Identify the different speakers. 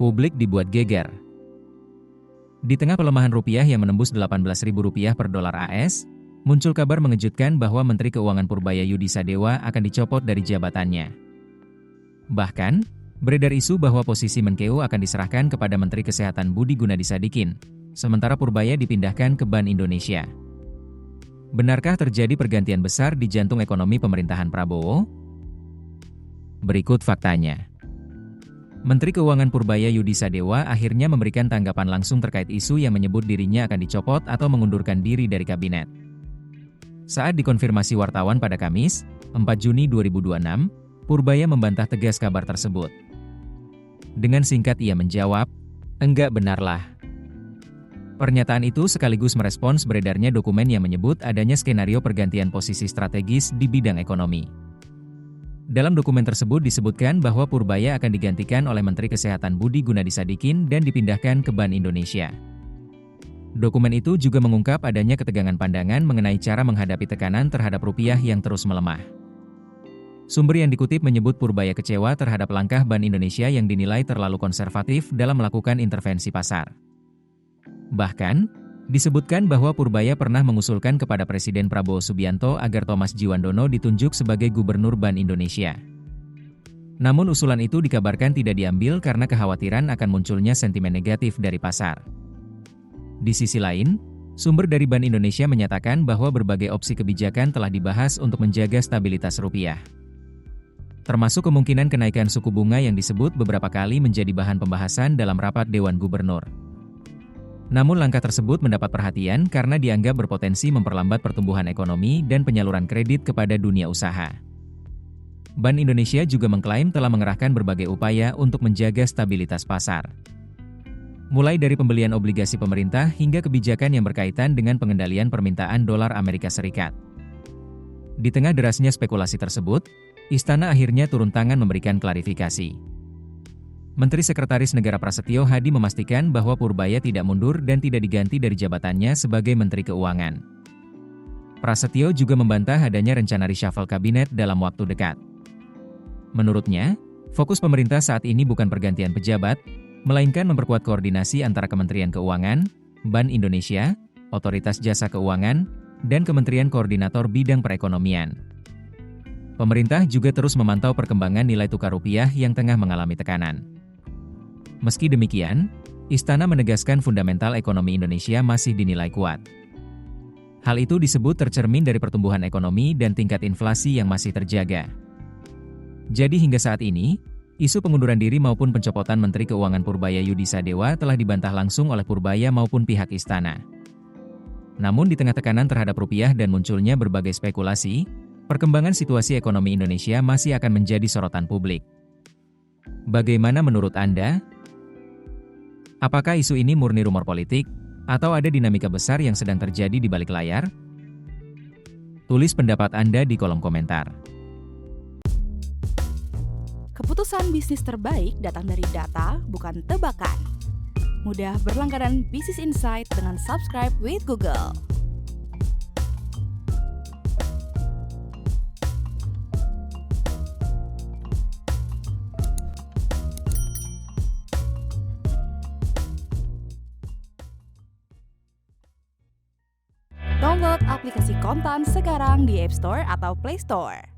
Speaker 1: Publik dibuat geger. Di tengah pelemahan rupiah yang menembus Rp18.000 per dolar AS, muncul kabar mengejutkan bahwa Menteri Keuangan Purbaya Yudi Sadewa akan dicopot dari jabatannya. Bahkan, beredar isu bahwa posisi Menkeu akan diserahkan kepada Menteri Kesehatan Budi Gunadisadikin, sementara Purbaya dipindahkan ke Bank Indonesia. Benarkah terjadi pergantian besar di jantung ekonomi pemerintahan Prabowo? Berikut faktanya. Menteri Keuangan Purbaya Yudi Sadewa akhirnya memberikan tanggapan langsung terkait isu yang menyebut dirinya akan dicopot atau mengundurkan diri dari kabinet. Saat dikonfirmasi wartawan pada Kamis, 4 Juni 2026, Purbaya membantah tegas kabar tersebut. Dengan singkat ia menjawab, "Enggak benarlah." Pernyataan itu sekaligus merespons beredarnya dokumen yang menyebut adanya skenario pergantian posisi strategis di bidang ekonomi. Dalam dokumen tersebut disebutkan bahwa Purbaya akan digantikan oleh Menteri Kesehatan Budi Gunadisadikin dan dipindahkan ke Bank Indonesia. Dokumen itu juga mengungkap adanya ketegangan pandangan mengenai cara menghadapi tekanan terhadap rupiah yang terus melemah. Sumber yang dikutip menyebut Purbaya kecewa terhadap langkah Bank Indonesia yang dinilai terlalu konservatif dalam melakukan intervensi pasar. Bahkan, disebutkan bahwa Purbaya pernah mengusulkan kepada Presiden Prabowo Subianto agar Thomas Djiwandono ditunjuk sebagai Gubernur Bank Indonesia. Namun usulan itu dikabarkan tidak diambil karena kekhawatiran akan munculnya sentimen negatif dari pasar. Di sisi lain, sumber dari Bank Indonesia menyatakan bahwa berbagai opsi kebijakan telah dibahas untuk menjaga stabilitas rupiah. Termasuk kemungkinan kenaikan suku bunga yang disebut beberapa kali menjadi bahan pembahasan dalam rapat Dewan Gubernur. Namun langkah tersebut mendapat perhatian karena dianggap berpotensi memperlambat pertumbuhan ekonomi dan penyaluran kredit kepada dunia usaha. Bank Indonesia juga mengklaim telah mengerahkan berbagai upaya untuk menjaga stabilitas pasar. Mulai dari pembelian obligasi pemerintah hingga kebijakan yang berkaitan dengan pengendalian permintaan dolar Amerika Serikat. Di tengah derasnya spekulasi tersebut, Istana akhirnya turun tangan memberikan klarifikasi. Menteri Sekretaris Negara Prasetyo Hadi memastikan bahwa Purbaya tidak mundur dan tidak diganti dari jabatannya sebagai Menteri Keuangan. Prasetyo juga membantah adanya rencana reshuffle kabinet dalam waktu dekat. Menurutnya, fokus pemerintah saat ini bukan pergantian pejabat, melainkan memperkuat koordinasi antara Kementerian Keuangan, Bank Indonesia, Otoritas Jasa Keuangan, dan Kementerian Koordinator Bidang Perekonomian. Pemerintah juga terus memantau perkembangan nilai tukar rupiah yang tengah mengalami tekanan. Meski demikian, Istana menegaskan fundamental ekonomi Indonesia masih dinilai kuat. Hal itu disebut tercermin dari pertumbuhan ekonomi dan tingkat inflasi yang masih terjaga. Jadi hingga saat ini, isu pengunduran diri maupun pencopotan Menteri Keuangan Purbaya Yudi Sadewa telah dibantah langsung oleh Purbaya maupun pihak Istana. Namun di tengah tekanan terhadap rupiah dan munculnya berbagai spekulasi, perkembangan situasi ekonomi Indonesia masih akan menjadi sorotan publik. Bagaimana menurut Anda? Apakah isu ini murni rumor politik, atau ada dinamika besar yang sedang terjadi di balik layar? Tulis pendapat Anda di kolom komentar.
Speaker 2: Keputusan bisnis terbaik datang dari data, bukan tebakan. Mudah berlangganan Business Insight dengan subscribe with Google. Download aplikasi Kontan sekarang di App Store atau Play Store.